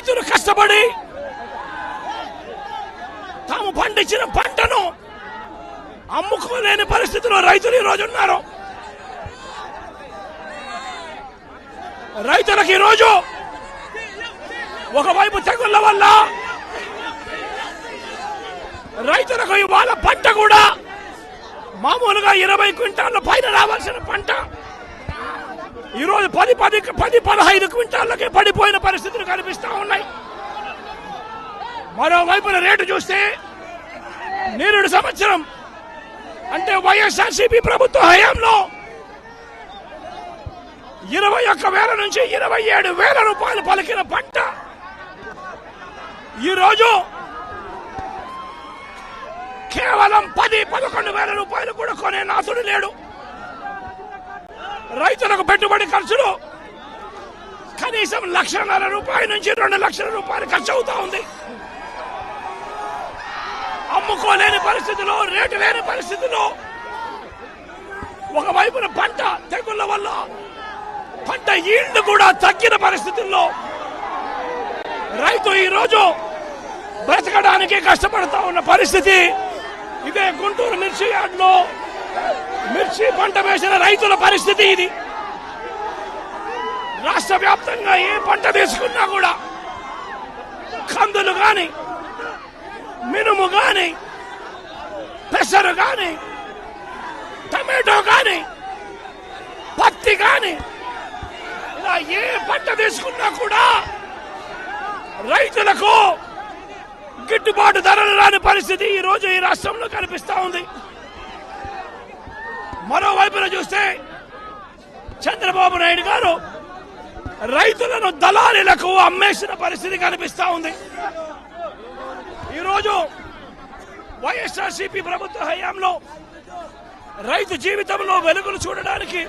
రైతులు కష్టపడి తాము పండించిన పంటను అమ్ముకోలేని పరిస్థితిలో రైతులు ఈరోజు ఉన్నారు. రైతులకు ఈరోజు ఒకవైపు తెగుళ్ల వల్ల రైతులకు ఇవాళ పంట కూడా మామూలుగా 20 క్వింటాళ్ళ పైన రావాల్సిన పంట ఈరోజు 10-15 క్వింటాళ్ళకే పడిపోయిన పరిస్థితులు కనిపిస్తా ఉన్నాయి. మరోవైపున రేటు చూస్తే నిరుడు సంవత్సరం అంటే వైఎస్ఆర్సీపీ ప్రభుత్వ హయాంలో 21,000 నుంచి 27,000 రూపాయలు పలికిన పంట ఈరోజు కేవలం 10-11,000 రూపాయలు కూడా కొనే నాథుడు లేడు. రైతులకు పెట్టుబడి ఖర్చులు కనీసం 1,50,000 రూపాయల నుంచి 2 లక్షల రూపాయలు ఖర్చు అవుతా ఉంది. అమ్ముకోలేని పరిస్థితిలో, రేటు లేని పరిస్థితిలో, ఒకవైపున పంట తెగుళ్ల వల్ల పంట ఈల్డ్ కూడా తగ్గిన పరిస్థితుల్లో రైతు ఈరోజు బ్రతకడానికి కష్టపడతా ఉన్న పరిస్థితి. ఇదే గుంటూరు మిర్చి యార్డ్లో మిర్చి పంట వేసిన రైతుల పరిస్థితి ఇది. రాష్ట్ర వ్యాప్తంగా ఏ పంట తీసుకున్నా కూడా కందులు గాని, మినుము గాని, పెసరు గాని, టమాటో గాని, పత్తి గాని, ఇలా ఏ పంట తీసుకున్నా కూడా రైతులకు గిట్టుబాటు ధరలు రాని పరిస్థితి ఈ రోజు ఈ రాష్ట్రంలో కనిపిస్తా ఉంది. మరోవైపున చూస్తే చంద్రబాబు నాయుడు గారు రైతులను దళారీలకు అమ్మేసిన పరిస్థితి కనిపిస్తా ఉంది. ఈరోజు వైఎస్ఆర్సీపీ ప్రభుత్వ హయాంలో రైతు జీవితంలో వెలుగులు చూడడానికి